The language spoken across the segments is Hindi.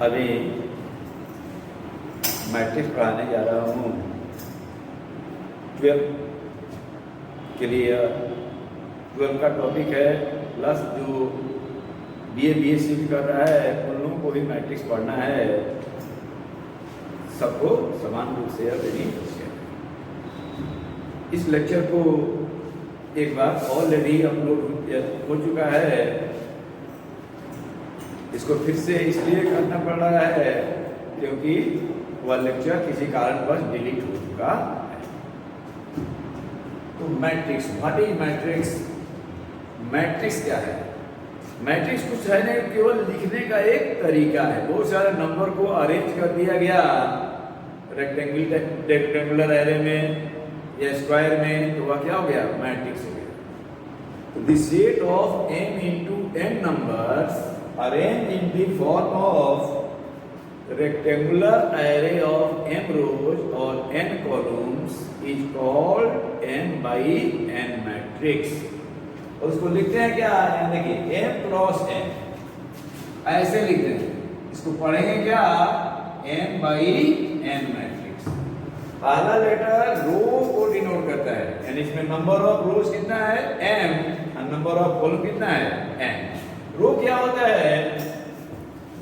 अभी मैट्रिक्स पढ़ाने जा रहा हूँ 12 के लिए। 12 का टॉपिक है, प्लस जो BA BSc भी कर रहा है उन लोगों को भी मैट्रिक्स पढ़ना है। सबको समान रूप से देनी है। इस लेक्चर को एक बार ऑलरेडी अपलोड हो चुका है, इसको फिर से इसलिए करना पड़ रहा है क्योंकि वह लेक्चर किसी कारणवश डिलीट हो चुका है। तो matrix, what is matrix? Matrix क्या है? मैट्रिक्स कुछ है नहीं, केवल लिखने का एक तरीका है। बहुत सारे नंबर को अरेंज कर दिया गया रेक्टेंगुलर एरे में या स्क्वायर में, तो वह क्या हो गया? मैट्रिक्स हो गया। The set of m into n numbers arranged in the form of rectangular array of m rows or n columns is called n by n matrix। और उसको लिखते हैं क्या? देखिए m क्रॉस n, ऐसे लिखते हैं। इसको पढ़ेंगे क्या? n by n matrix. पहला लेटर रो को डिनोट करता है, यानी इसमें नंबर ऑफ रोज कितना है? m, और नंबर ऑफ कॉलम कितना है? n। रो क्या होता है?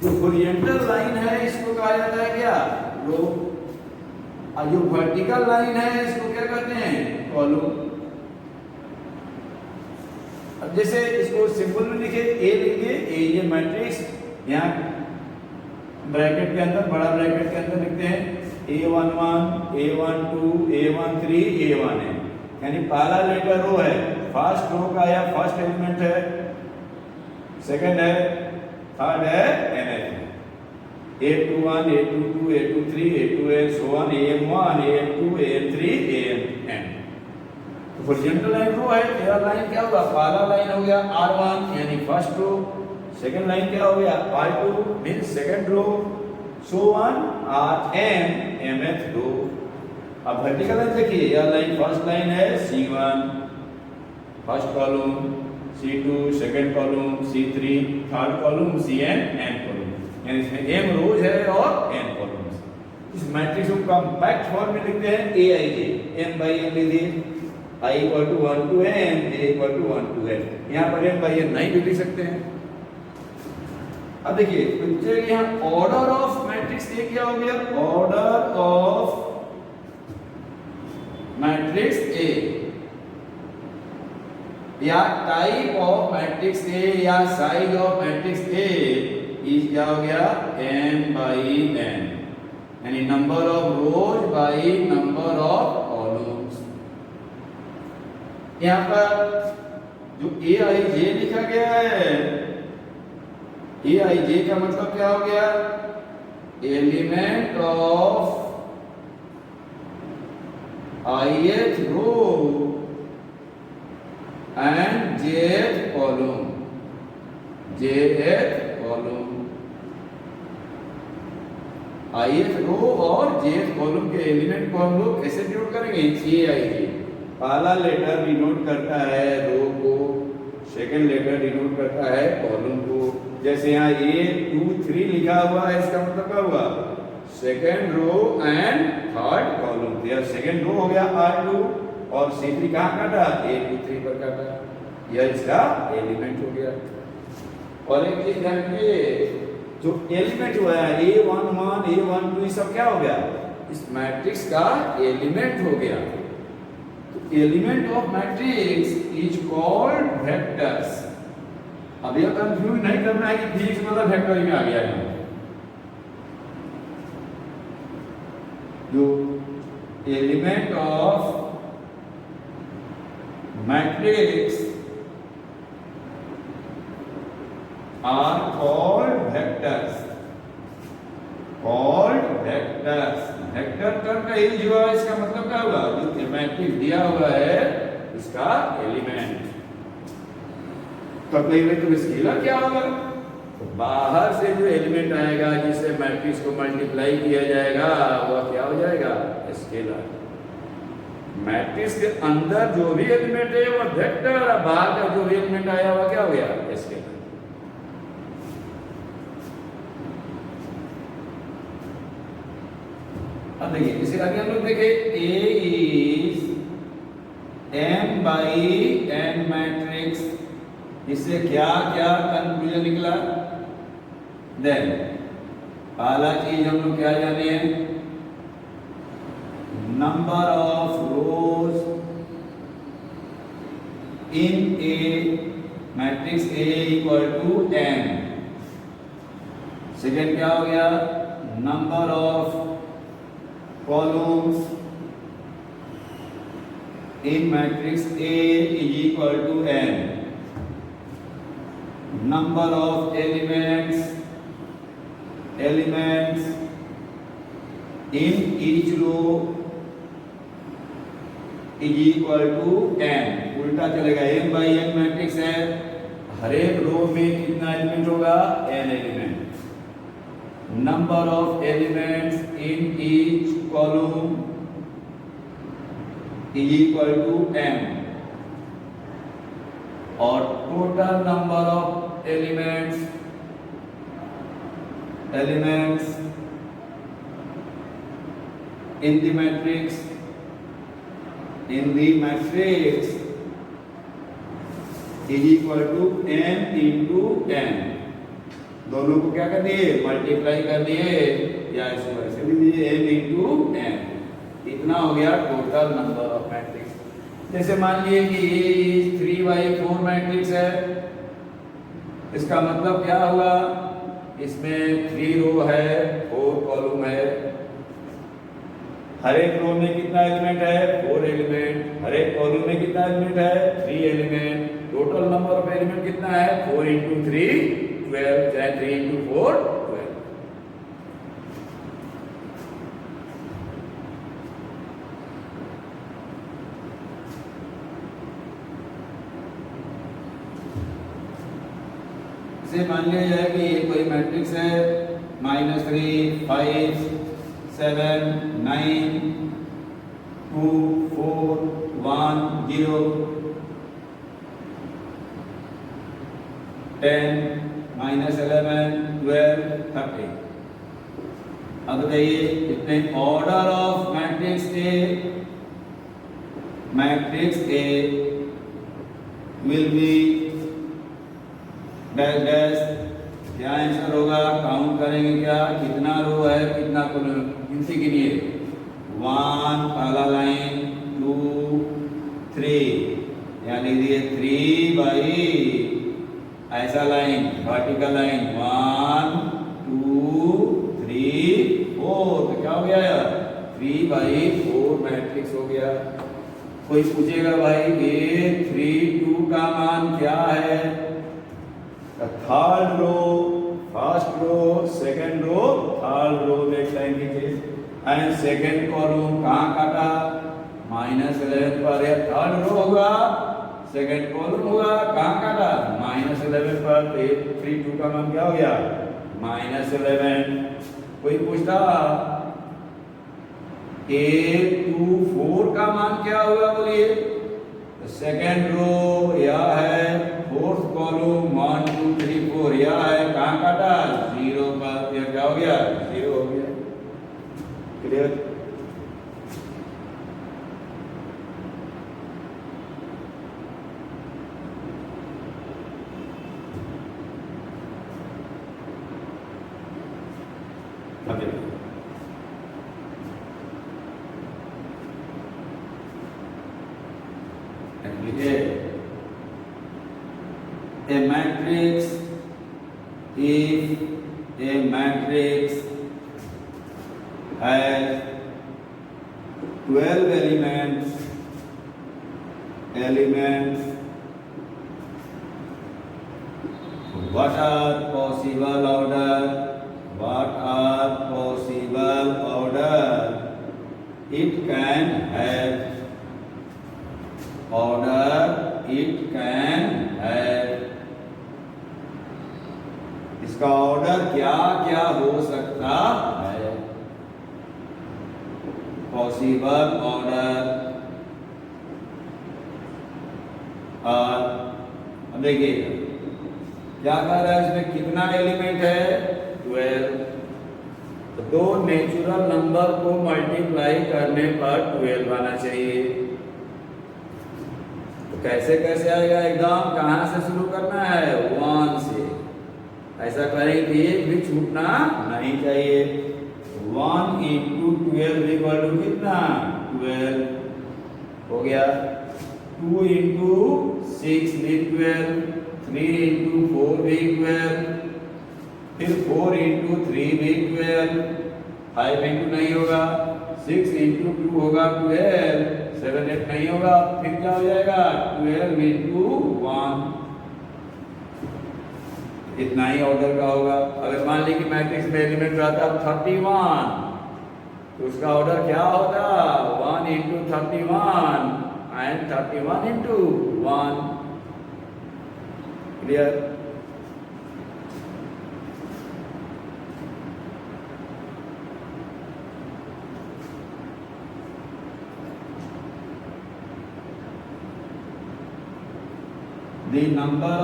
जो हॉरिजॉन्टल लाइन है इसको कहा जाता है क्या? रो। और जो वर्टिकल लाइन है इसको क्या कहते हैं? कॉलम। अब जैसे इसको सिंपल में लिखे, ए लिखिए, ए ये मैट्रिक्स, यहाँ ब्रैकेट के अंदर, बड़ा ब्रैकेट के अंदर लिखते हैं A11, A12, A13, A1n, यानी पहला लेटर रो है, फर्स्ट रो का या फर्स्ट एलिमेंट है, सेकंड है, थर्ड है, nth। A21, A22, A23, A2n, so on, AM1, AM2, AM3, AM तो हॉरिजॉन्टल लाइन रो है। तेरा लाइन क्या होगा? पहला लाइन हो गया R1 यानी फर्स्ट रो, सेकंड लाइन क्या हो गया? R2 means second row, so on, Rm mth row. अब वर्टिकल लाइन देखिए, यह लाइन फर्स्ट लाइन है C1 first column, C2 second column, C3 third column, Cn n column, यानी इसमें m रोज है और n कॉलम्स। इस मैट्रिक्स को कॉम्पैक्ट फॉर्म में लिखते हैं Aij, m by n लिखिए, I equal to 1 to n, j equal to 1 to n। यहाँ पर m by n नहीं भी लिख सकते हैं। अब देखिए तो यहाँ ऑर्डर ऑफ मैट्रिक्स ये क्या हो गया? ऑर्डर ऑफ मैट्रिक्स ए या टाइप ऑफ मैट्रिक्स ए या size of matrix a is क्या हो गया? m by n, यानी number of rows by number of columns. यहाँ पर जो Aij लिखा गया है, Aij का मतलब क्या हो गया? Element of ith row and jth column, jth column. ith row और jth कॉलम के एलिमेंट को हम लोग कैसे डिनोट करेंगे? Aij। पहला लेटर डिनोट करता है रो को, सेकंड लेटर डिनोट करता है कॉलम को। जैसे यहाँ A23 लिखा हुआ है, इसका मतलब क्या हुआ? Second row and third column. तो यह सेकंड रो हो गया R2 और C3 कहाँ काटा? A23 पर काटा, यह इसका एलिमेंट हो गया। और एक चीज ध्यान रखिए, जो एलिमेंट हुआ है A11, A12, ये सब क्या हो गया? इस मैट्रिक्स का एलिमेंट हो गया। Element of matrix is called vectors. अब यह कंफ्यूज नहीं करना है कि फिजिक्स मतलब वेक्टर में आ गया है। जो element of matrix are called vectors, called vectors. Vector term का यूज हुआ, इसका मतलब क्या हुआ? जो मैट्रिक्स दिया हुआ है इसका एलिमेंट। तो तो स्केलर क्या होगा? तो बाहर से जो एलिमेंट आएगा जिससे मैट्रिक्स को मल्टीप्लाई किया जाएगा वह क्या हो जाएगा? स्केलर। मैट्रिक्स के अंदर जो भी एलिमेंट है वह वेक्टर, बाहर का जो भी एलिमेंट आया वह क्या हो गया? स्केलर। अब देखिए इसे आगे हम लोग देखें A is M by N matrix, इससे क्या क्या कंक्लूजन निकला। देन पहला चीज हम लोग क्या जाने हैं, number of rows in a matrix A equal to n। Second क्या हो गया, number of columns in matrix A is equal to n। Number of elements in each row is equal to n। उल्टा चलेगा, m बाई n मैट्रिक्स है, हर एक रो में कितना एलिमेंट होगा, n element. Number of elements in each column is equal to m, और total number of elements in the matrix is equal to n into n। दोनों को क्या कर दिए, मल्टीप्लाई कर दिए, या इसको ऐसे भी दिए n into n। इतना हो गया टोटल नंबर ऑफ मैट्रिक्स। जैसे मान लिए कि ये 3/4 मैट्रिक्स है, इसका मतलब क्या हुआ, इसमें 3 रो है, 4 कॉलम है, हर एक रो में कितना एलिमेंट है, 4 एलिमेंट, हर एक कॉलम में कितना एलिमेंट है, 3 element. Total number of element कितना है, 4 into 3 12, चाहे 3 into 4 12। इसे मान लिया जाए कि ये कोई मैट्रिक्स है, -3 5 7 9 2 4 1 0 10 -11 12 30। अब बताइए इतने order of matrix A will be dash dash, क्या आंसर होगा, काउंट करेंगे क्या, कितना रो है, कितना कॉलम, गिनती गिनिए, 1 पहला लाइन, 2 3, यहाँ लिख दिए 3 बाई ऐसा लाइन, वर्टिकल लाइन, 1 2 3 4, तो क्या हो गया यार, 3/4 मैट्रिक्स हो गया। कोई पूछेगा भाई ये 3 2 का मान क्या है, third row, first row, second row, third row में एक लाइन नीचे, एंड सेकंड कॉलम कहाँ काटा, -11 पर, यह थर्ड रो होगा, सेकंड कॉलम होगा, कहाँ काटा, -11 पर। तो 3 2 का मान क्या हो गया, -11। कोई पूछता 8 2 4 का मान क्या होगा, बोलिए, तो सेकंड रो यह है, फोर्थ कॉलम 1 2 3 4 यह है, कहाँ काटा, 0 पर, यह क्या हो गया, 0 हो गया। Clear. A matrix, if a matrix has 12 elements, what are possible order, it can have, इसका ऑर्डर क्या क्या हो सकता है, पॉसिबल ऑर्डर। और अब देखिए क्या कह रहा है, इसमें कितना एलिमेंट है, 12। तो दो नेचुरल नंबर को मल्टीप्लाई करने पर 12 आना चाहिए। तो कैसे कैसे आएगा एकदम, कहाँ से शुरू करना है, 1 से। ऐसा करेंगे कि एक भी छूटना नहीं चाहिए। 1 इंटू 12 इक्वल टू कितना, 12 हो गया। 2 इंटू 6 भी 12, 3 इंटू 4 भी 12, फिर 4 इंटू 3 भी 12, 5 इंटू नहीं होगा, 6 इंटू 2 होगा 12, 7 8 नहीं होगा, फिर क्या हो जाएगा 12 इंटू 1, इतना ही ऑर्डर का होगा। अगर मान ली कि मैट्रिक्स में एलिमेंट रहता 31 तो उसका ऑर्डर क्या होता, 1 into 31 and 31 into 1। Clear? The number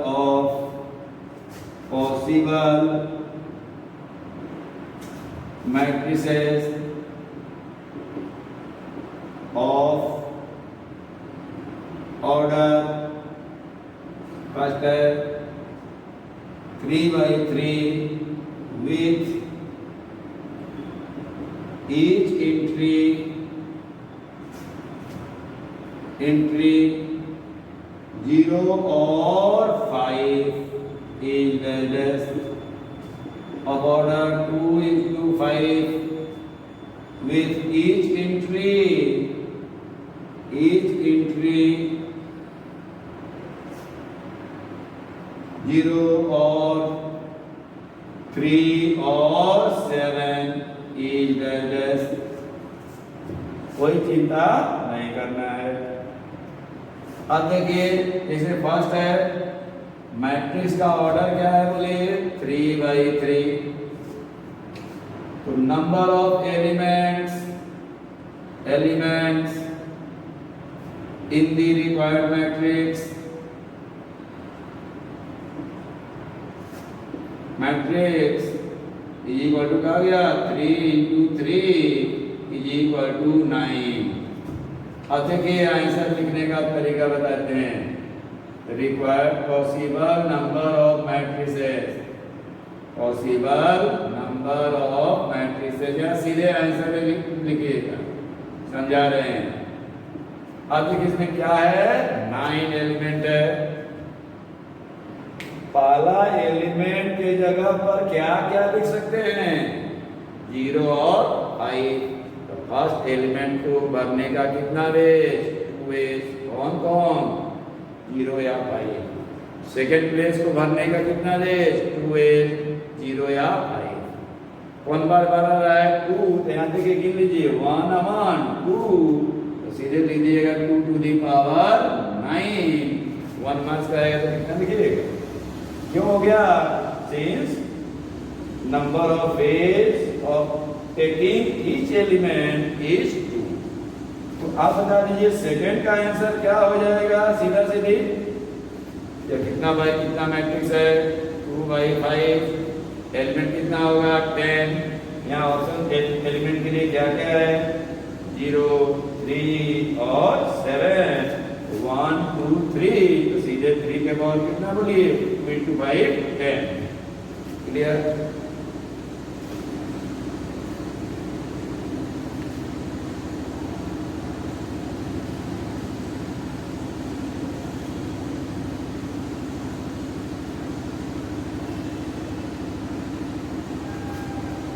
of possible matrices of order first है 3 by 3 with each entry 0 or 5 is less of order 2 into 5 with each entry 0 or 3 or 7 is less। कोई चिंता नहीं करना है। अब देखिए जैसे फर्स्ट है मैट्रिक्स का ऑर्डर क्या है, बोलिए 3 by 3। तो number of elements in the required matrix is equal to क्या गया 3 इंटू 3 इज इक्वल टू 9। अब देखिए आंसर लिखने का तरीका बताते हैं। Required possible number of matrices, या सीधे आंसर लिखिएगा, समझा रहे हैं। अब देखिए इसमें क्या है, 9 एलिमेंट है। पहला एलिमेंट के जगह पर क्या क्या लिख सकते हैं, 0 और 5। फर्स्ट एलिमेंट को भरने का कितना वेज, 2 वेज। कौन कौन, 0 या 5। सेकेंड प्लेस को भरने का कितना वेज, 2 वेज, 0 या 5। कौन बार भरा रहा है, 2। तो यहाँ देखिए गिन लीजिए 1 1 2, तो सीधे लीजिएगा 2 to the power 9। 1 मार्क्स का आएगा तो कितना लिखिएगा, क्यों हो गया, since number of ways of taking each element is 2। तो आप बता दीजिए सेकंड का आंसर क्या हो जाएगा, सीधा सीधी। या कितना बाई कितना मैट्रिक्स है, 2 by 5, एलिमेंट कितना होगा 10। यहाँ ऑप्शन एलिमेंट के लिए क्या क्या है, 0 3 और 7, 1 2 3। तो सीधे 3 के पावर कितना बोलिए, 2 into 5 10। क्लियर?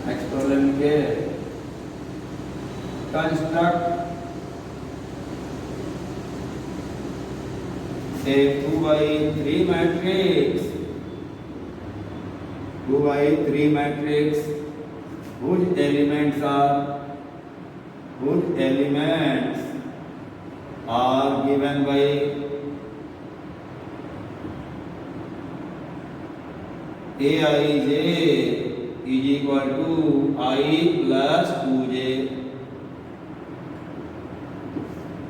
नेक्स्ट प्रॉब्लम के construct a 2 by 3 matrix, 2 by 3 matrix whose elements are given by Aij is equal to I plus 2j।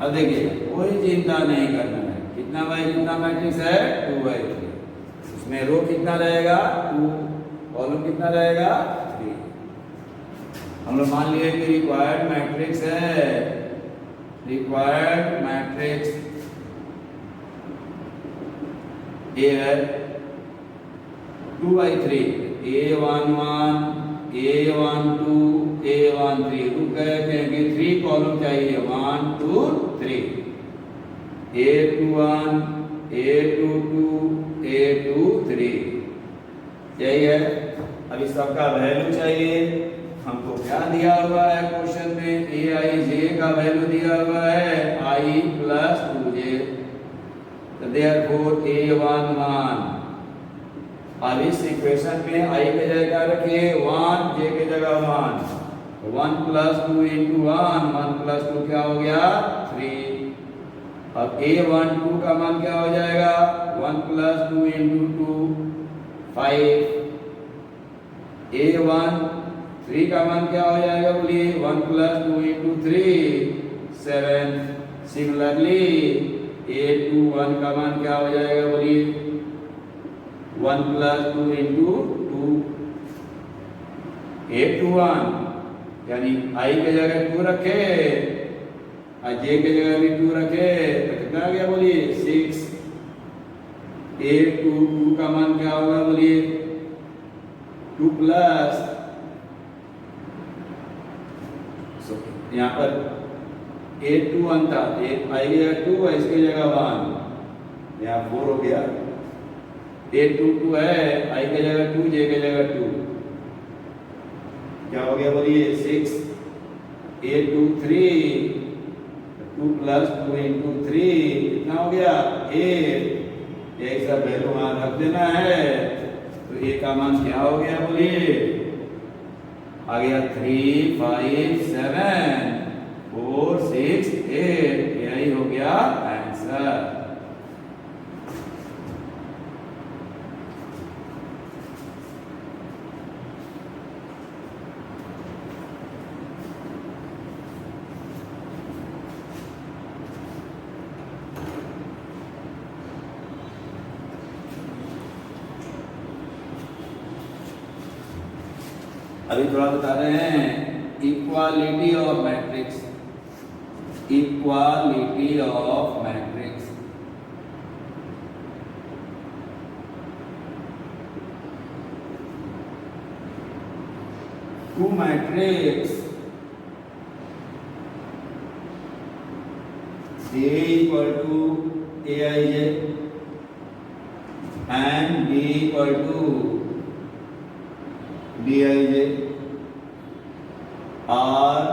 अब देखिए कोई चिंता नहीं करना है, कितना बाई कितना मैट्रिक्स है, 2 by 3। इसमें रो कितना रहेगा 2, कॉलम कितना रहेगा 3। हम लोग मान लिए कि रिक्वायर्ड मैट्रिक्स है, रिक्वायर्ड मैट्रिक्स ए है 2/3, A11, A12, A13, तो कहते हैं कि 3 कॉलम चाहिए 1 2 3, A21, A22, A23, यही है। अभी सबका वैल्यू चाहिए। हमको क्या दिया हुआ है क्वेश्चन में, Aij का वैल्यू दिया हुआ है I + 2j, तो देयरफॉर A11, अब इस इक्वेशन में I की जगह क्या रखिए 1, j की जगह 1, 1 + 2 × 1, 1 + 2 क्या हो गया 3। अब A12 का मान क्या हो जाएगा 1 + 2 × 2 5, A13 का मान क्या हो जाएगा बोलिए 1 + 2 × 3 7। सिमिलरली A21 का मान क्या हो जाएगा बोलिए 1 + 2 × 2, A21 यानी I की जगह 2 रखे और J की जगह भी 2 रखे तो कितना आ गया बोलिए 6। A22 का मान क्या होगा बोलिए 2 प्लस, यहाँ पर A21 था, I की जगह 2 है, इसकी जगह 1, यहाँ 4 हो गया। A22 है, I की जगह 2, J की जगह 2, क्या हो गया बोलिए 6। A23 2 + 2 × 3 कितना हो गया 8, यही सब वैल्यू वहां रख देना है। तो A का मान क्या हो गया बोलिए आ गया 3 5 7 4 6 8, यही हो गया आंसर। अभी थोड़ा बता रहे हैं equality of matrix, equality of matrix. Two matrix A = Aij and B = Bij are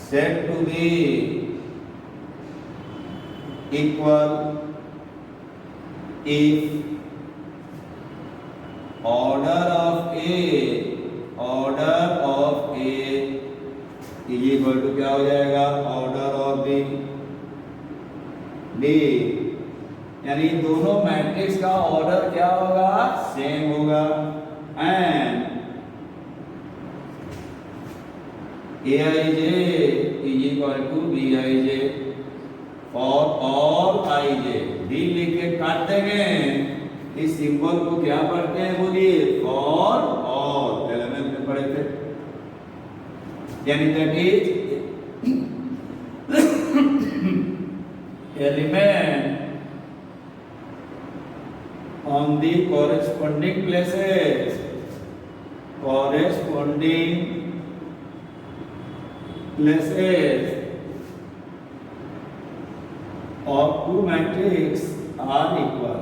said to be equal if order of A is equal to क्या हो जाएगा ऑर्डर ऑफ B, यानी दोनों मैट्रिक्स का ऑर्डर क्या होगा सेम होगा। And Aij is equal to Bij for all ij। B लिख के काट देंगे, इस सिंबल को क्या पढ़ते हैं बोलिए फॉर ऑल, एलिमेंट में पढ़े थे, यानी that is element on the corresponding places, corresponding places of two matrices are equal।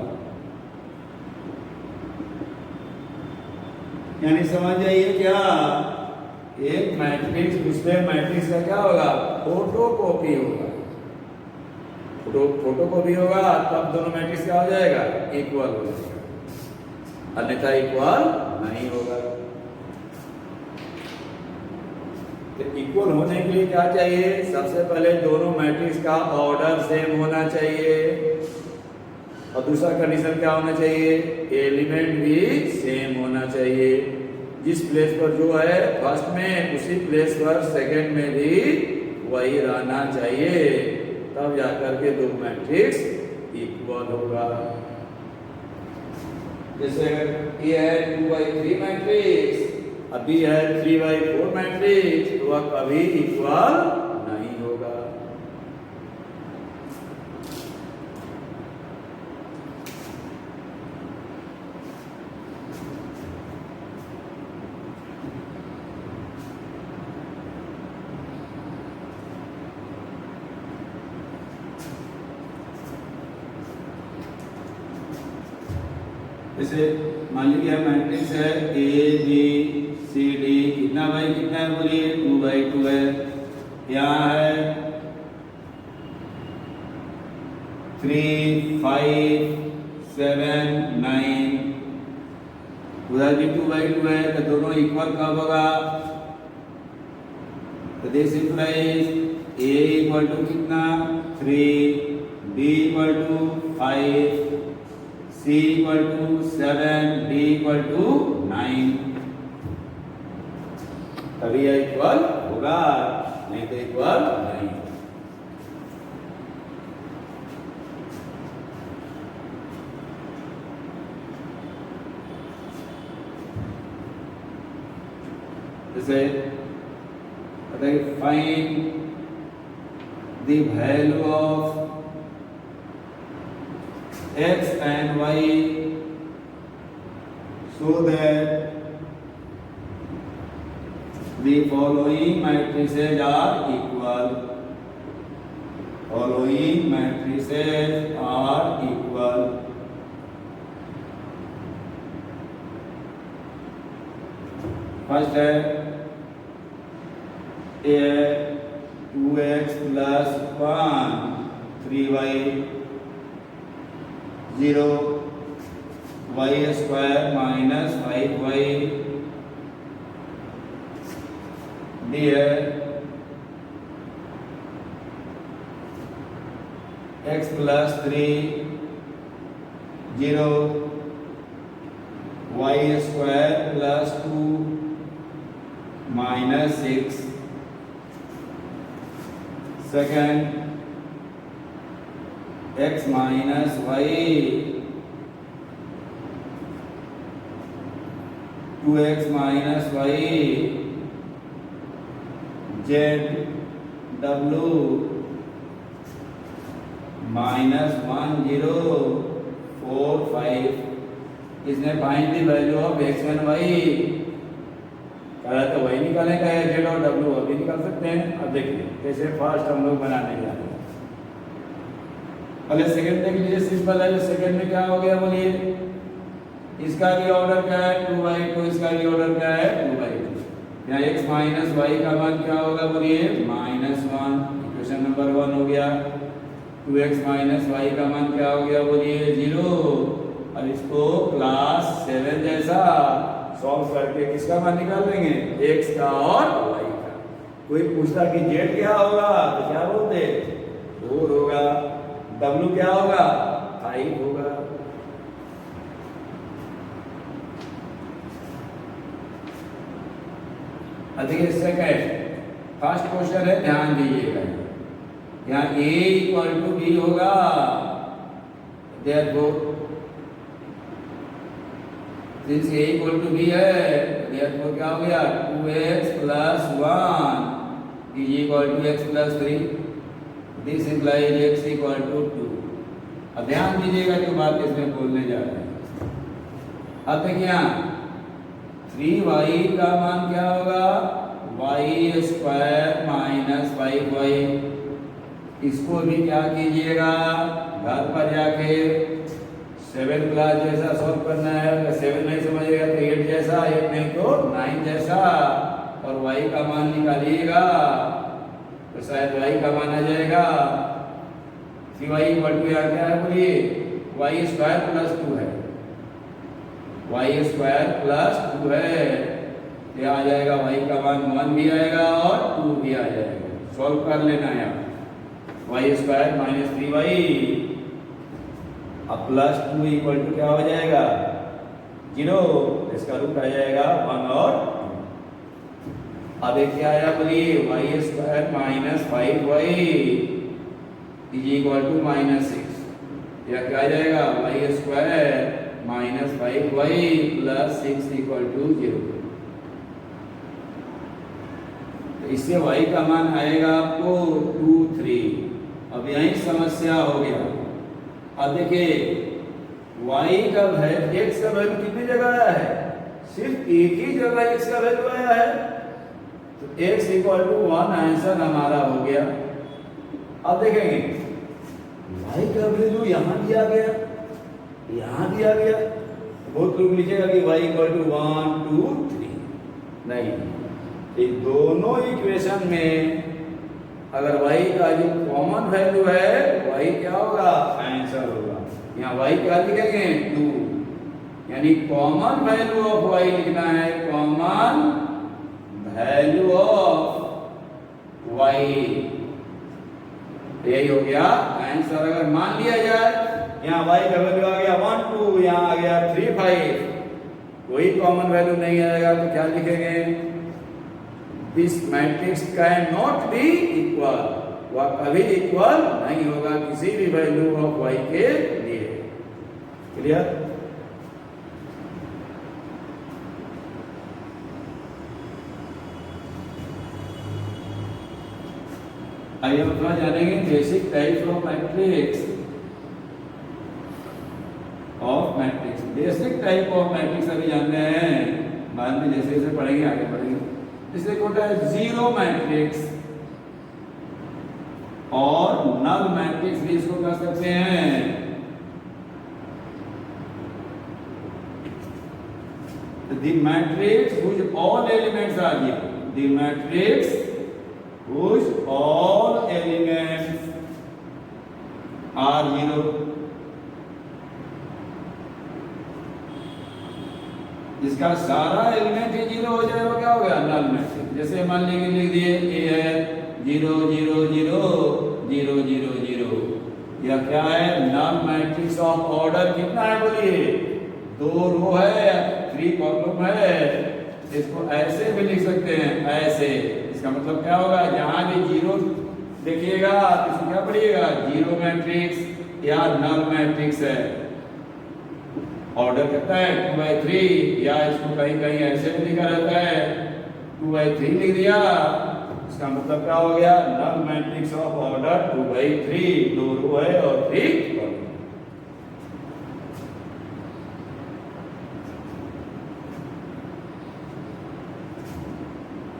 यानी समझ जाइए क्या, एक मैट्रिक्स दूसरे मैट्रिक्स का क्या होगा फोटोकॉपी होगा, फोटोकॉपी होगा तब दोनों मैट्रिक्स क्या हो जाएगा इक्वल हो जाएगा, अन्यथा इक्वल नहीं होगा। तो इक्वल होने के लिए क्या चाहिए, सबसे पहले दोनों मैट्रिक्स का ऑर्डर सेम होना चाहिए, और दूसरा कंडीशन क्या होना चाहिए एलिमेंट भी सेम होना चाहिए। जिस प्लेस पर जो है फर्स्ट में उसी प्लेस पर सेकंड में भी वही रहना चाहिए, तब जाकर के दो मैट्रिक्स इक्वल होगा। जैसे अगर ये है 2/3 मैट्रिक्स, अभी है 3/4 मैट्रिक्स, तो वह कभी इक्वल नहीं होगा। जैसे मान लीजिए मैट्रिक्स है ए बी सी डी, कितना बाई कितना है बोलिए, 2/2 है। यहाँ है 3 5 7 9, उधर भी 2/2 है, तो दोनों इक्वल कब होगा? तो this implies a equal to कितना 3, b equal to 5, C equal to 7, D equal to 9, तभी यह इक्वल होगा, नहीं तो इक्वल नहीं। जैसे find the value of x and y so that the following matrices are equal. Following matrices are equal. First है a 2x plus 1 3y 0 y square minus 5y d है x plus 3 0 y square plus 2 minus 6। Second x minus y 2x minus y z w minus 1 0 4 5। इसने find the value of x and y कहा, तो वही निकालने का है, z और w अभी निकाल सकते हैं। अब देखिए कैसे फर्स्ट हम लोग बनाने जा रहे हैं। पहले सेकंड देख लीजिए, सिंपल है। सेकंड में क्या हो गया बोलिए, इसका भी ऑर्डर क्या है 2/2, इसका भी ऑर्डर क्या है 2/2। यहाँ x माइनस वाई का मान क्या होगा बोलिए -1, इक्वेशन नंबर 1 हो गया। 2x माइनस वाई का मान क्या हो गया बोलिए 0। अब इसको क्लास 7 जैसा सॉल्व करके किसका मान निकाल लेंगे, x का और y का। कोई पूछता कि z क्या होगा तो क्या बोलते 4 होगा, w क्या होगा 5 होगा। देखिए सेकंड फर्स्ट क्वेश्चन है, ध्यान दीजिएगा। यहाँ a इक्वल टू बी होगा, therefore since a equal to b है, देयरफॉर क्या हो गया 2x plus 1 is equal to x plus 3। This implies x equal to 2। अब ध्यान दीजिएगा जो बात इसमें बोलने जा रहे हैं। अब देखिए यहाँ 3y का मान क्या होगा y स्क्वायर माइनस 5y। इसको भी क्या कीजिएगा, घर पर जाके 7 क्लास जैसा सॉल्व करना है। अगर 7 नहीं समझिएगा तो 8 जैसा, 8 नहीं तो 9 जैसा, और y का मान निकालिएगा तो शायद y का मान आ जाएगा 3y इक्वल टू यहाँ क्या है बोलिए y स्क्वायर प्लस 2 है, y स्क्वायर प्लस 2 है, ये आ जाएगा y का मान 1 भी आएगा और 2 भी आ जाएगा। सॉल्व कर लेना है y स्क्वायर माइनस 3y, अब प्लस 2 इक्वल टू क्या हो जाएगा 0, इसका रूट आ जाएगा 1 और 2। अब एक क्या आया बोलिए y square minus 5y is equal to -6। यह क्या आ जाएगा y स्क्वायर -5y + 6 = 0। तो इससे y का मान आएगा आपको 2 3। अब यही समस्या हो गया। अब देखिए y का वैल्यू, x का वैल्यू कितनी जगह आया है? सिर्फ एक ही जगह x का वैल्यू आया है। तो x = 1 आंसर हमारा हो गया। अब देखेंगे y का वैल्यू यहाँ दिया गया, यहाँ दिया गया। बहुत लोग लिखेगा कि y = 1 2 3। नहीं, ये दोनों इक्वेशन में अगर y का जो कॉमन वैल्यू है y क्या होगा? आंसर होगा। यहाँ y क्या लिखेंगे? 2। यानी कॉमन वैल्यू ऑफ y लिखना है, कॉमन वैल्यू ऑफ y। यही हो गया आंसर। अगर मान लिया जाए यहाँ y का वैल्यू आ गया 1 2, यहाँ आ गया 3 5, कोई कॉमन वैल्यू नहीं आएगा तो क्या लिखेंगे? This matrix can not be equal, वह कभी इक्वल नहीं होगा किसी भी वैल्यू ऑफ y के लिए। क्लियर? आइए हम थोड़ा जानेंगे basic types of matrix. Basic type of matrix अभी जानते हैं, बाद में जैसे जैसे पढ़ेंगे आगे बढ़ेंगे। इसलिए होता है जीरो मैट्रिक्स और नल मैट्रिक्स भी इसको कह सकते हैं। The matrix whose all elements are zero. The matrix whose all elements are zero. जिसका सारा एलिमेंट ही जीरो हो जाए वो क्या हो गया? Null matrix. जैसे मान लीजिए लिख दिए ए है 0 0 0 0 0 0, यह क्या है? नल मैट्रिक्स ऑफ ऑर्डर कितना है बोलिए? 2 रो है, 3 कॉलम है। इसको ऐसे भी लिख सकते हैं, ऐसे। इसका मतलब क्या होगा? जहां भी जीरो देखिएगा इसको क्या पढ़िएगा? जीरो मैट्रिक्स या नल मैट्रिक्स है। ऑर्डर कितना है? 2/3, या इसको कहीं कहीं ऐसे भी लिखा रहता है 2/3 लिख दिया। इसका मतलब क्या हो गया? नल मैट्रिक्स ऑफ ऑर्डर 2/3, 2 रो है और 3 कॉलम।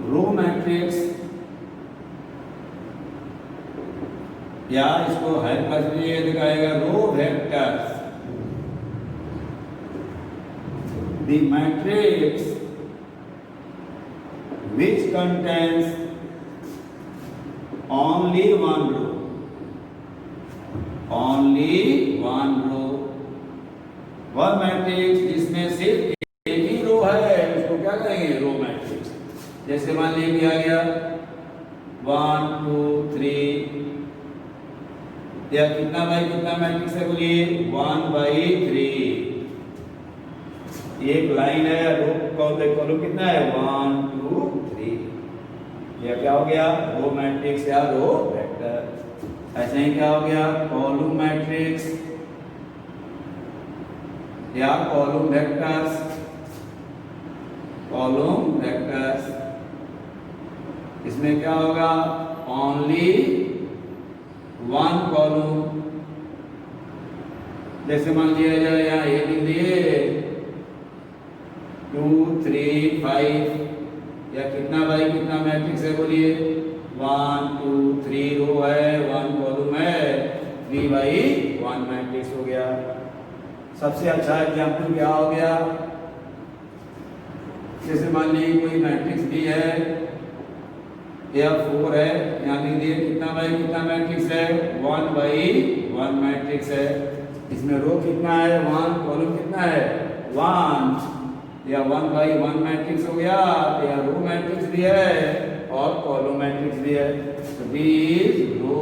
रो मैट्रिक्स या इसको हाइपर दिखाएगा row vectors. The matrix which contains only one row, वह मैट्रिक्स जिसमें सिर्फ एक ही रो है उसको क्या कहेंगे? Row matrix. जैसे मान लीजिए आ गया 1 2 3, या कितना बाई कितना मैट्रिक्स है बोलिए? 1/3। एक लाइन है, रो कॉलम कितना है? 1 2 3। यह क्या हो गया? रो मैट्रिक्स या रो वेक्टर। ऐसे ही क्या हो गया? कॉलम मैट्रिक्स या कॉलम वेक्टर्स। इसमें क्या होगा? Only one column. जैसे मान लिया जाए यहाँ ये लिख दिए 2 3 5, या कितना बाई कितना मैट्रिक्स है बोलिए? 1 2 3 रो है, 1 कॉलम है, 3/1 मैट्रिक्स हो गया। सबसे अच्छा एग्जाम्पल क्या हो गया? जैसे मान लीजिए कोई मैट्रिक्स दी है या 4 है, यहाँ लिख दिए कितना बाई कितना मैट्रिक्स है? 1/1 मैट्रिक्स है। इसमें रो कितना है? 1, कॉलम कितना है? 1, या 1/1 मैट्रिक्स हो गया, या रो मैट्रिक्स भी है और कॉलम मैट्रिक्स भी है। तो this row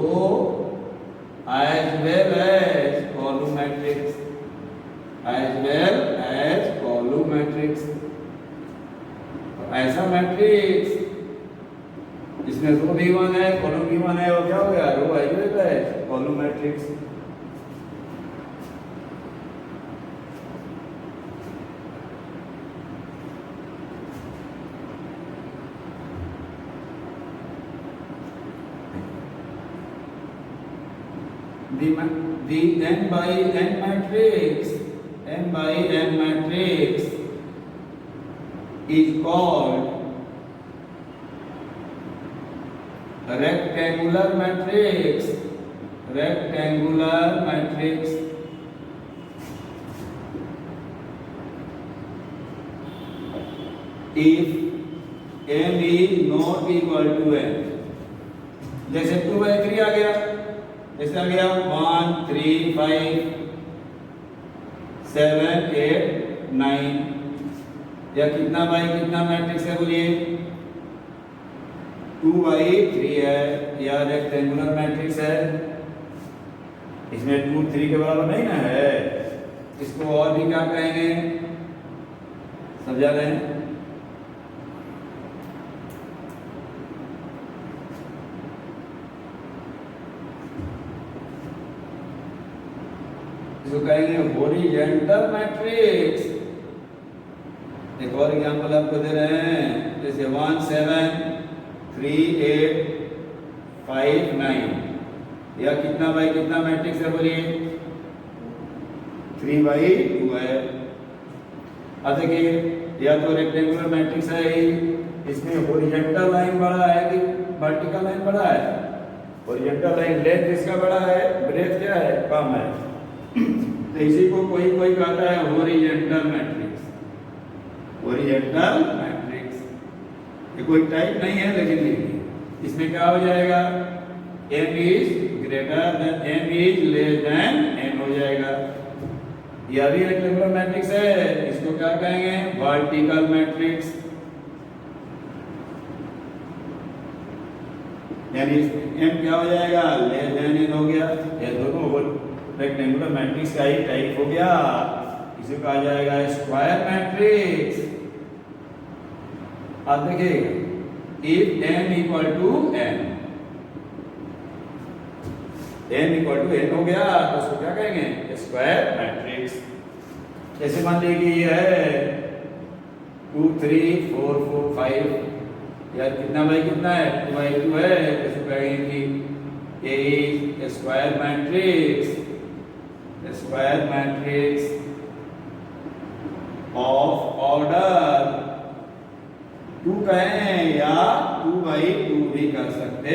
as well as column matrix, ऐसा मैट्रिक्स जिसमें रो भी 1 है, कॉलम भी 1 है, और क्या हो गया? रो एज वेल है column matrix. the n by n matrix is called rectangular matrix if n is not equal to n। जैसे 2/3 आ गया, जैसे आ गया 1 3 5 7 8 9, या कितना बाई कितना मैट्रिक्स है बोलिए, 2/3 है, या रेक्टेंगुलर मैट्रिक्स है। इसमें 2 3 के बराबर नहीं ना है, इसको और भी क्या कहेंगे, समझा रहे हैं? इसको कहेंगे हॉरिजॉन्टल मैट्रिक्स। एक और एग्जांपल आपको दे रहे हैं, जैसे 1 7 3 8 5 9, या कितना बाई कितना मैट्रिक्स है बोलिए, 3/2 है। अब देखिए, या तो रेक्टेंगुलर मैट्रिक्स है, इसमें हॉरिजॉन्टल लाइन बड़ा है कि वर्टिकल लाइन बड़ा है? हॉरिजॉन्टल लाइन लेंथ इसका बड़ा है, ब्रेथ क्या है, कम है। तो इसी को कोई कहता है हॉरिजॉन्टल मैट्रिक्स। ये कोई टाइप नहीं है, लेकिन इसमें क्या हो जाएगा, m is greater than m is less than n हो जाएगा। यह भी रेक्टेंगुलर मैट्रिक्स है, इसको क्या कहेंगे, वर्टिकल मैट्रिक्स। यानी m क्या हो जाएगा, लेस देन n हो गया। ये दोनों रेक्टेंगुलर मैट्रिक्स का ही टाइप हो गया, इसे कहा जाएगा स्क्वायर मैट्रिक्स। अब देखिएगा, if n equal to n हो गया तो उसको क्या कहेंगे, स्क्वायर मैट्रिक्स। जैसे मान लीजिए कि ये है 2 3 4 4 5, यार कितना बाई कितना है, 2/2 है, तो इसको कहेंगे कि a is square matrix of order 2 कहें या 2/2 भी कर सकते।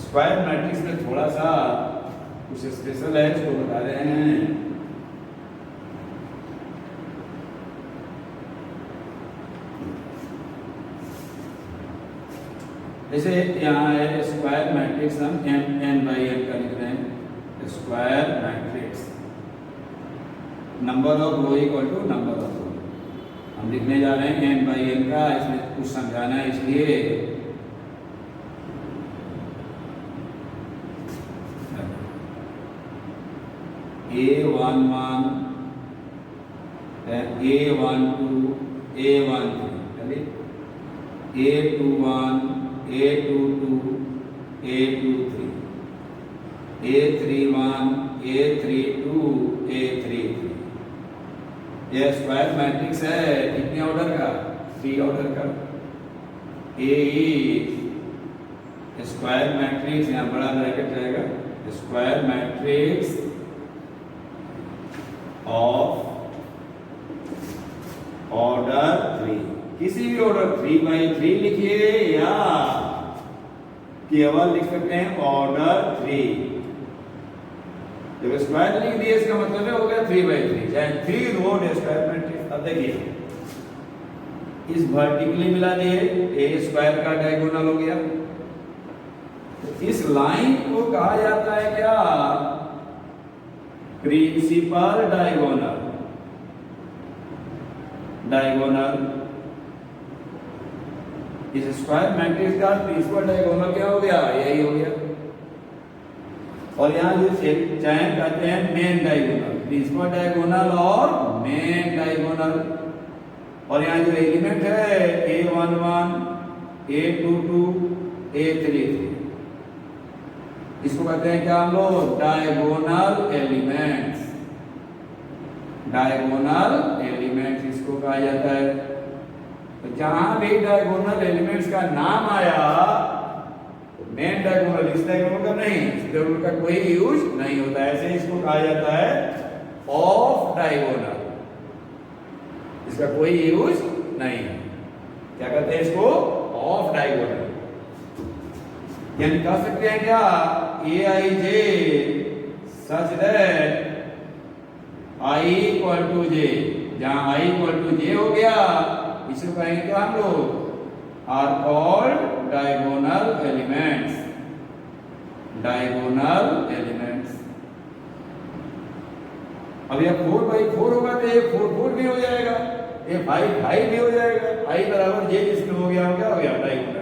स्क्वायर मैट्रिक्स में थोड़ा सा कुछ स्पेशल है, इसको बता रहे हैं। जैसे यहाँ है स्क्वायर मैट्रिक्स, हम n/n का लिख रहे हैं, square matrix number of row equal to number of row. हम लिखने जा रहे हैं n/n का, इसमें कुछ समझाना है, इसलिए A11 A12 A13, चलिए A21 A22 A23 A31 A32 A33। यह स्क्वायर मैट्रिक्स है, कितने ऑर्डर का, 3 ऑर्डर का। ए स्क्वायर मैट्रिक्स, यहाँ बड़ा ब्रैकेट रहेगा, स्क्वायर मैट्रिक्स ऑफ ऑर्डर 3, किसी भी ऑर्डर 3/3 लिखिए या केवल लिख सकते हैं ऑर्डर 3। जब स्क्वायर लिख दिए इसका मतलब है हो गया 3/3, चाहे 3 रो स्क्वायर मैट्रिक्स। अब देखिए, इस वर्टिकली मिला दिए, ए स्क्वायर का डायगोनल हो गया। तो इस लाइन को कहा जाता है क्या, प्रिंसिपल डायगोनल। इस स्क्वायर मैट्रिक्स का प्रिंसिपल डायगोनल क्या हो गया, यही हो गया। और यहाँ जो चयन करते हैं मेन डायगोनल, प्रिंसिपल डायगोनल और मेन डायगोनल। और यहाँ जो एलिमेंट है A11 A22 A33, इसको कहते हैं क्या हम लोग, डायगोनल एलिमेंट्स इसको कहा जाता है। तो जहां भी डायगोनल एलिमेंट्स का नाम आया मेन डायगोनल, इस डायगोनल का नहीं, इस डायगोनल का कोई यूज नहीं होता है, ऐसे इसको कहा जाता है ऑफ डायगोनल, इसका कोई यूज नहीं है। क्या कहते हैं इसको? Off diagonal. यानी कह सकते हैं क्या, A I J such that I equal to J, जहां आई इक्वल टू जे हो गया इसको कहेंगे क्या हम लोग, are called diagonal elements, diagonal elements. अब यह 4/4 होगा तो ये 4/4 भी हो जाएगा, ये 5/5 भी हो जाएगा, आई बराबर जे जिसमें हो गया क्या हो गया, डायगोनल।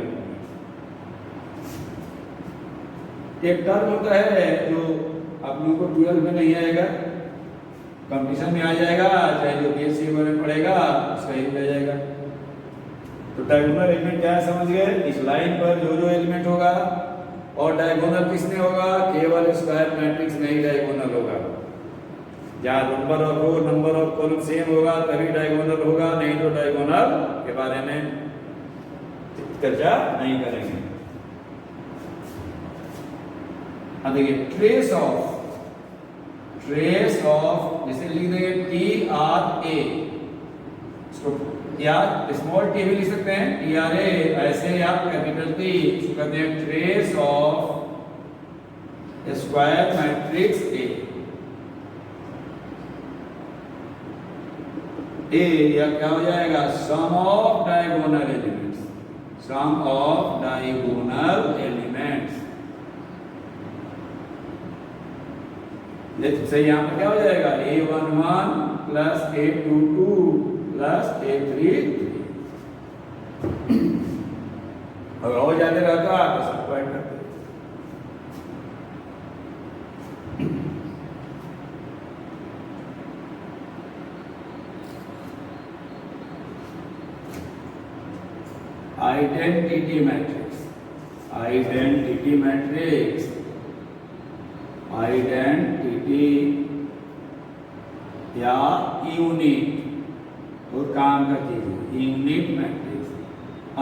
एक टर्म होता है जो आप लोगों को 12 में नहीं आएगा, कंपटीशन में आ जाएगा, चाहे जो बीएससी में पढ़ेगा उसका ही रह जाएगा। तो डायगोनल एलिमेंट क्या है समझ गए, इस लाइन पर जो जो एलिमेंट होगा, और डायगोनल किसमें होगा, केवल स्क्वायर मैट्रिक्स में ही डायगोनल होगा। जहाँ number of row number of column same होगा तभी डायगोनल होगा, नहीं तो डायगोनल के बारे में चर्चा नहीं करेंगे। अब देखिए ट्रेस ऑफ जैसे लिख देंगे TRA, इसको या स्मॉल टी भी लिख सकते हैं TRA, ऐसे आप कैपिटल T, इसको कहते हैं trace of square matrix A या क्या हो जाएगा, sum of diagonal elements, sum of diagonal elements. जैसे यहाँ पर क्या हो जाएगा, A11 plus A22 plus A33, अगर हो जाते रहता तो सब ऐड करते। Identity matrix, identity matrix, identity या यूनिट वो काम का चीज है, यूनिट मैट्रिक्स।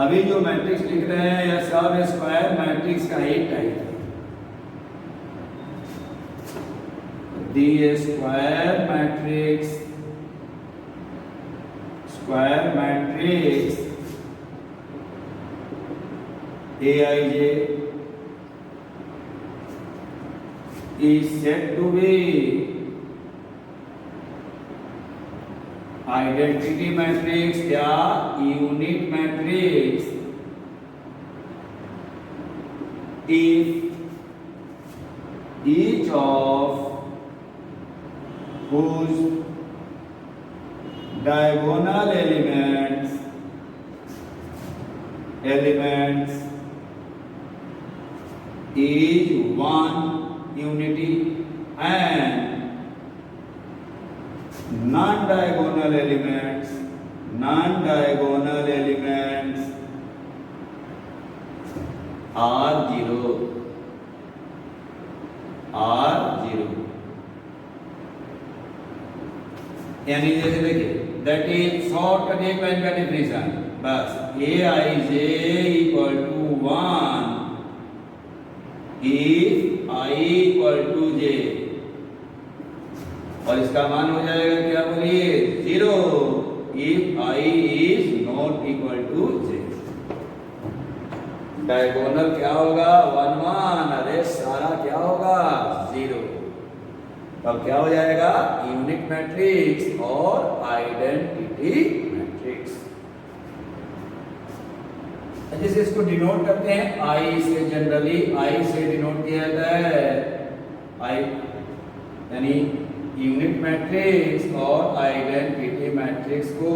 अभी जो मैट्रिक्स लिख रहे हैं यह सब स्क्वायर मैट्रिक्स का एक टाइप है। The square matrix, square matrix Aij is said to be identity matrix या unit matrix if each of whose diagonal elements is one unity and non-diagonal elements are zero, यानी जैसे देखिए दैट इज शॉर्ट कट एक लाइन का डिफिनेशन, बस Aij equal to 1 if I equal to j, और इसका मान हो जाएगा क्या बोलिए 0 if I is not equal to j। Diagonal क्या होगा 1 1, अरे सारा क्या होगा 0, तब क्या हो जाएगा यूनिट मैट्रिक्स और आइडेंटिटी मैट्रिक्स। जैसे इसको डिनोट करते हैं आई से, जनरली आई से डिनोट किया जाता है, आई यानी यूनिट मैट्रिक्स और आइडेंटिटी मैट्रिक्स को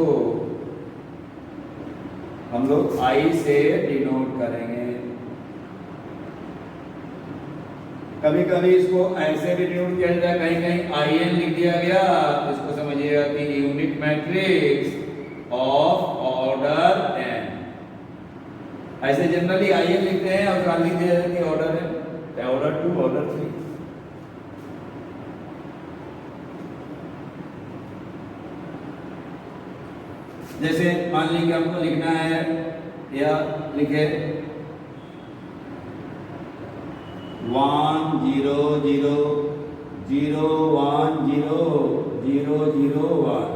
हम लोग आई से डिनोट करेंगे। कभी कभी इसको ऐसे भी डिनोट किया जाता है, कहीं कहीं IN लिख दिया गया तो इसको समझिएगा कि unit matrix of order n। ऐसे जनरली IN लिखते हैं और उसका लिख दिया जाता है कि ऑर्डर है, ऑर्डर 2 ऑर्डर 3। जैसे मान लीजिए हमको लिखना है या लिखे 1 0 0 0 1 0 0 0 1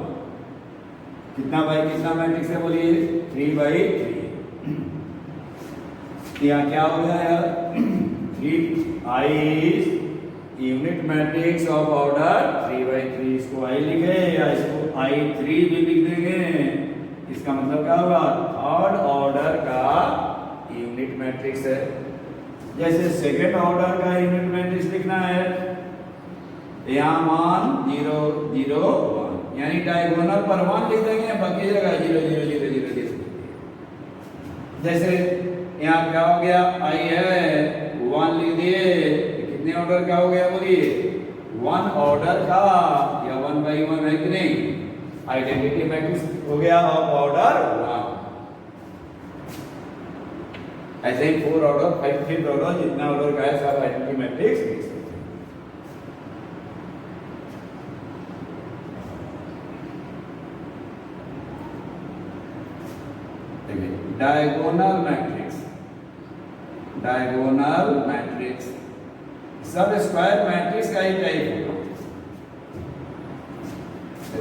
कितना बाई कितना मैट्रिक्स है बोलिए 3/3 यहाँ क्या हो गया यार 3i is unit matrix of order 3/3 इसको i लिखे या इसको i3 भी लिख देंगे इसका मतलब क्या होगा थर्ड ऑर्डर का यूनिट मैट्रिक्स है जैसे सेकंड ऑर्डर का यूनिट मैट्रिक्स लिखना है यहाँ 1 0 0 1 यानी डायगोनल पर 1 लिख देंगे बाकी जगह 0 0 0 0 0 जैसे यहाँ क्या हो गया i है 1 लिख दिए कितने ऑर्डर का हो गया बोलिए 1 ऑर्डर का या 1/1 है कि नहीं आइडेंटिटी मैट्रिक्स हो गया ऑफ ऑर्डर 1 ऐसे ही 4 ऑर्डर 5 ऑर्डर जितना ऑर्डर का है सब आइडेंटिटी मैट्रिक्स लिख सकते हैं डायगोनल मैट्रिक्स सब स्क्वायर मैट्रिक्स का ही टाइप होगा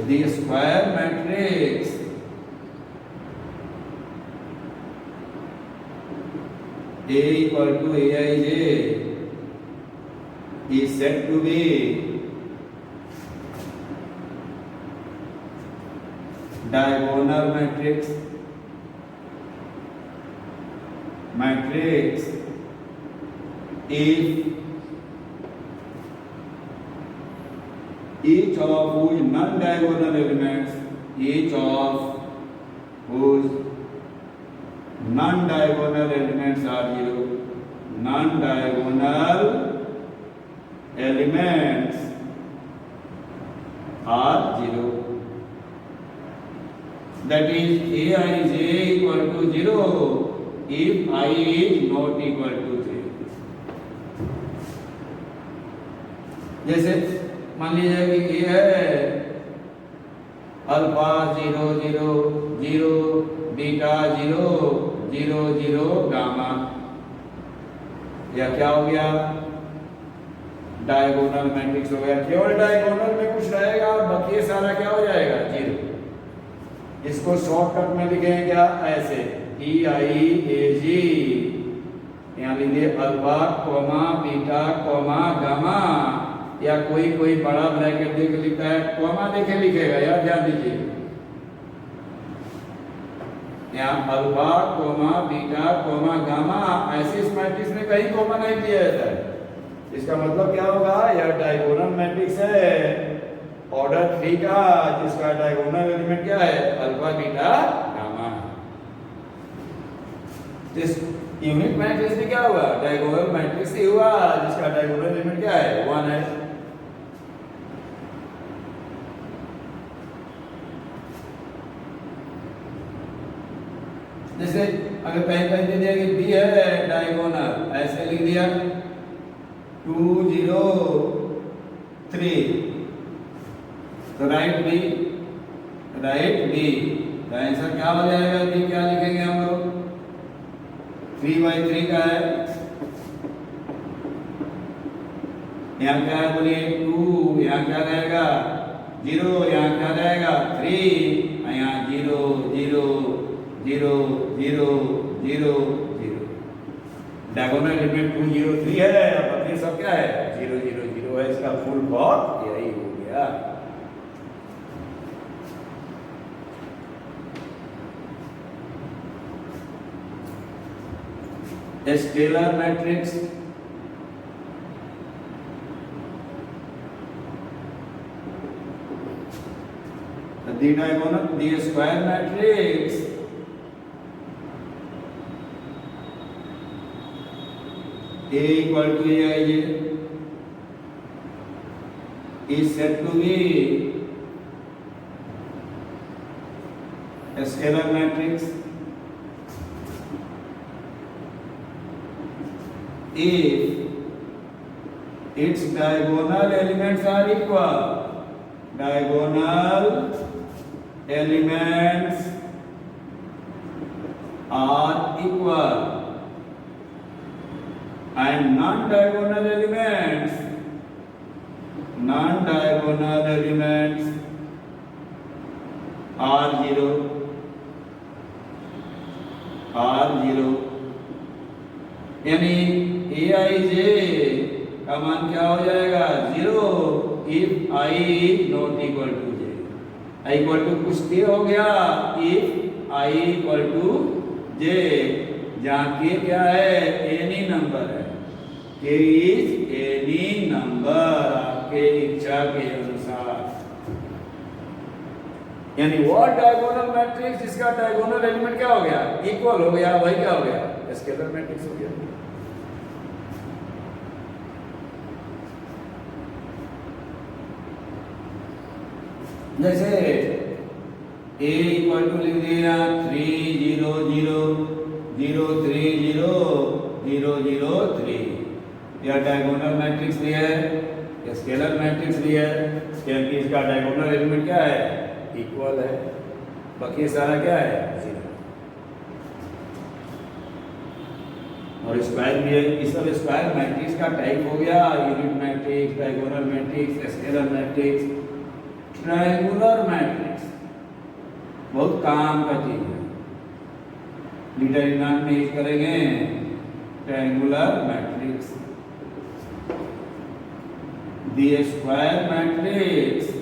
the square matrix A equal to Aij is said to be diagonal matrix if each of whose non-diagonal elements non-diagonal elements are 0 non-diagonal elements are 0 that is Aij equal to 0 if I is not equal to 0 जैसे मान लीजिए कि ये है अल्फा 0 0 0 बीटा 0 0 0 गामा या क्या हो गया डायगोनल मैट्रिक्स हो गया केवल डायगोनल में कुछ रहेगा और बाकी सारा क्या हो जाएगा 0 इसको शॉर्टकट में लिखेंगे क्या ऐसे EIAG यहाँ लीजिए alpha comma beta comma gamma या कोई बड़ा ब्रैकेट देके लिखता है कोमा देके लिखेगा यार ध्यान दीजिए यहाँ alpha comma beta comma gamma ऐसे इस मैट्रिक्स में कहीं कोमा नहीं दिया जाता है इसका मतलब क्या होगा यह डायगोनल मैट्रिक्स है ऑर्डर 3 का जिसका डायगोनल एलिमेंट क्या है अल्फा बीटा गामा इस यूनिट मैट्रिक्स में क्या हुआ डायगोनल मैट्रिक्स ही हुआ जिसका डायगोनल एलिमेंट क्या है 1 है जैसे अगर पहले दे दिया कि बी है डायगोनल ऐसे लिख दिया 2 0 3 तो राइट बी तो आंसर क्या हो जाएगा बी क्या लिखेंगे हम लोग 3/3 का है यहाँ क्या है बोलिए 2 यहाँ क्या रहेगा 0 यहाँ क्या रहेगा 3 यहाँ 0 0 0 0 0 0 डायगोनल एलिमेंट 2 0 3 है और बाकी सब क्या है 0 0 0 है इसका फुल फॉर्म यही हो गया scalar matrix the diagonal the square matrix A equal to Aij is said to be a scalar matrix if its diagonal elements are equal. Diagonal elements are equal. and non-diagonal elements are 0 यानी aij का मान क्या हो जाएगा 0 if I is not equal to j। I equal to कुछ दिया हो गया if I equal to j, जहाँ k क्या है एनी नंबर है, k इज एनी नंबर आपके इच्छा के अनुसार। यानी वो डायगोनल मैट्रिक्स जिसका डायगोनल एलिमेंट क्या हो गया इक्वल हो गया, वही क्या हो गया स्केलर मैट्रिक्स हो गया। जैसे a इक्वल टू लिख दिया 3 0 0 0 3 0 0 0 3, यह डायगोनल मैट्रिक्स भी है, यह स्केलर मैट्रिक्स भी है, क्योंकि इसका डायगोनल एलिमेंट क्या है इक्वल है, बाकी सारा क्या है 0। और स्क्वायर भी है, इस सब स्क्वायर मैट्रिक्स का टाइप हो गया unit matrix, diagonal matrix, scalar matrix, triangular matrix. बहुत काम का चीज है, डिटरमिनेंट में यूज करेंगे triangular matrix. The square matrix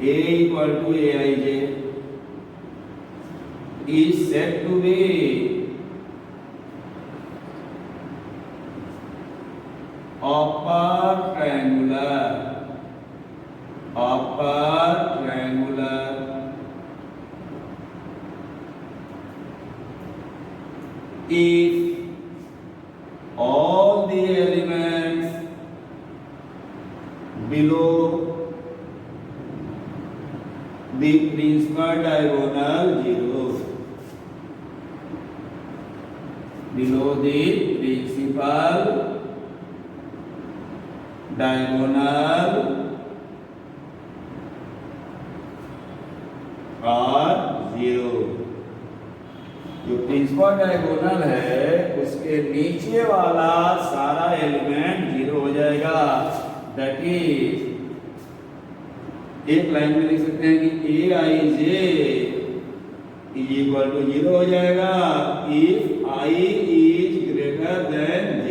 A equal to Aij is said to be upper triangular if all the elements below the principal diagonal 0, below the principal diagonal are 0। जो प्रिंसिपल डायगोनल है उसके नीचे वाला सारा एलिमेंट 0 हो जाएगा। दैट इज एक लाइन में लिख सकते हैं कि aij इज इक्वल टू 0 हो जाएगा if I is greater than j।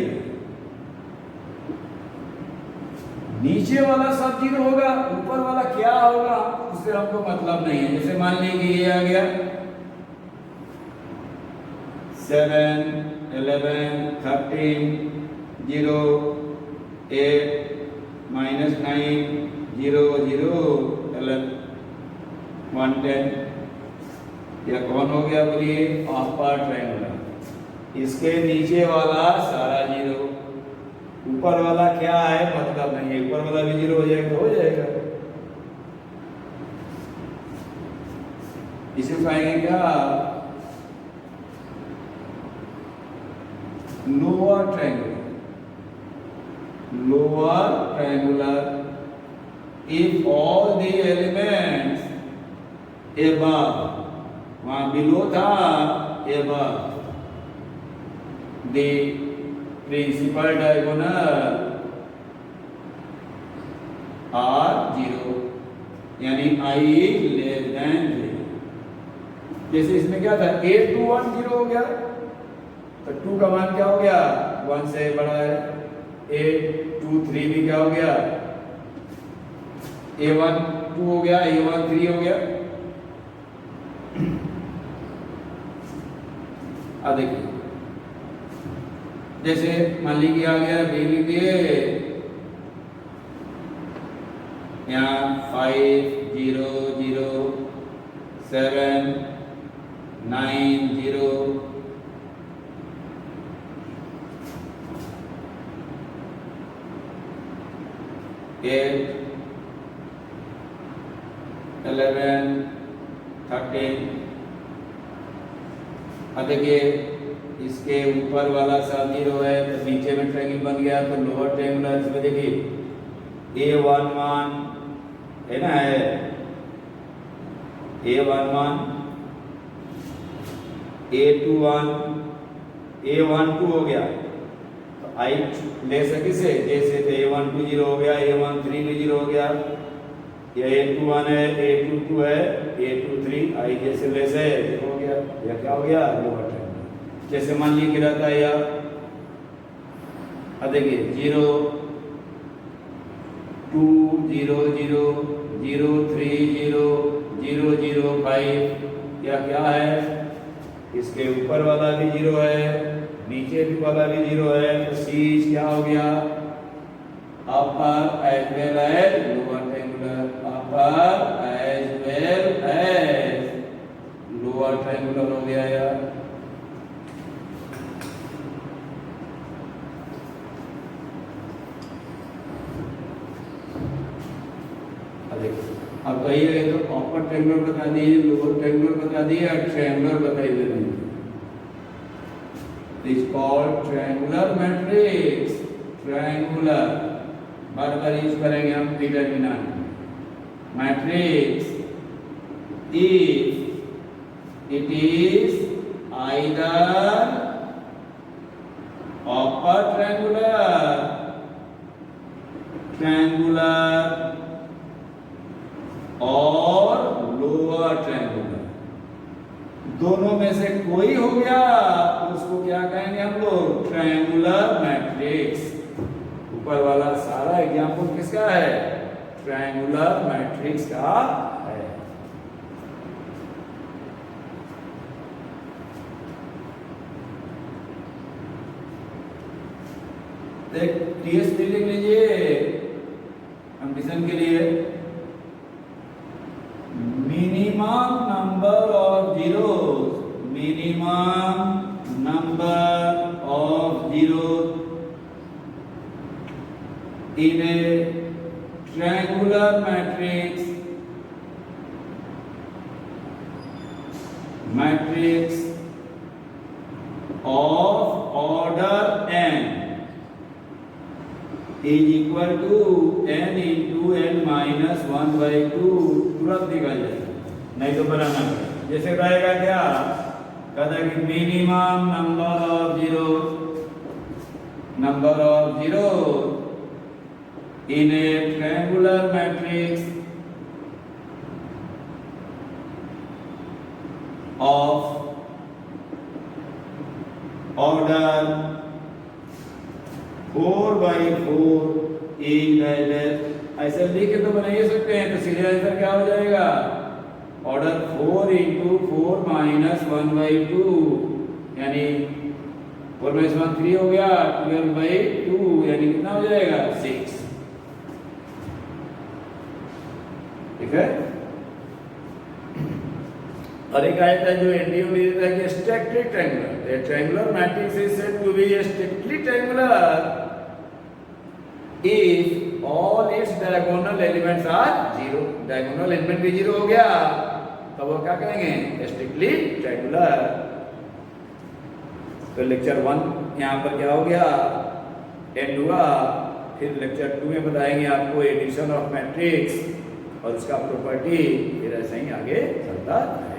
नीचे वाला सब 0 होगा, ऊपर वाला क्या होगा उससे हमको मतलब नहीं है। जैसे मान लीजिए ये आ गया 7 11 13 0 8 -9 0 0 11 1 10, यह कौन हो गया बोलिए अपर ट्रायंगुलर। इसके नीचे वाला सारा 0, ऊपर वाला क्या है मतलब नहीं है, ऊपर वाला भी 0 हो जाएगा, हो जाएगा। इसे पाएंगे क्या lower triangular if all the elements above, वहाँ below था above the principal diagonal are 0, यानी I is less than 0। जैसे इसमें क्या था 8 2 1 0 हो गया, तो 2 का मान क्या हो गया 1 से बड़ा है, 8 2 3 भी क्या हो गया A1 2 हो गया, A1 3 हो गया। अब देखिए जैसे मान लीजिए आ गया बी लिख दिए यहाँ 5 0 0 7 9 0 8 11 13। अब देखिए इसके ऊपर वाला सब 0 है तो नीचे में ट्रायंगल बन गया, तो लोअर ट्रायंगुलर इसमें देखिए A11 है ना, है A11 A12 हो गया, तो I ले सके से जैसे तो A12 0 हो गया, A13 भी 0 हो गया, या A21 है, A22 है, A23 I जैसे वैसे 0 हो गया, या क्या हो गया लोअर ट्रायंगुलर। जैसे मान लीजिए कि रहता है या देखिए 0 2 0 0 0 3 0 0 0 5, या क्या है इसके ऊपर वाला भी 0 है, नीचे भी वाला भी 0 है, तो सी क्या हो गया upper as well as lower triangular, upper as well as lower triangular हो गया यार। अब कहिए तो अपर ट्रायंगुलर बता दिए, लोअर ट्रायंगुलर बता दिए, और ट्रायंगुलर बताइए नहीं। Is called triangular matrix, triangular bar bar use करेंगे हम determinant matrix if it is either upper triangular और लोअर ट्रायंगुलर, दोनों में से कोई हो गया तो उसको क्या कहेंगे हम लोग ट्रायंगुलर मैट्रिक्स। ऊपर वाला सारा एग्जांपल किसका है ट्रायंगुलर मैट्रिक्स का है। देख टीएस लिख लीजिए कंडीशन के लिए, minimum number of zeros, minimum number of zeros in a triangular matrix, matrix of order n is equal to n into n minus 1/2, तुरंत निकल जाएगा, नहीं तो बनाना पड़ेगा। जैसे कहेगा क्या कहता है कि minimum number of zero in A triangular matrix of order 4/4 ऐसे लिख के तो बना ही सकते हैं, तो सीधे आंसर क्या हो जाएगा ऑर्डर 4 into 4 minus 1/2, यानी 4 minus 1 3 हो गया, 12/2 यानी कितना हो जाएगा 6। ठीक है। और एक आयत है जो एनडीओ में देता है कि strictly triangular, the triangular matrix is said to be strictly triangular if all its diagonal elements are 0, diagonal element भी 0 हो गया तो वो क्या कहेंगे स्ट्रिक्टली ट्रायंगुलर। तो लेक्चर 1 यहाँ पर क्या हो गया एंड हुआ, फिर लेक्चर 2 में बताएंगे आपको एडिशन ऑफ मैट्रिक्स और उसका प्रॉपर्टी, फिर ऐसे ही आगे चलता है।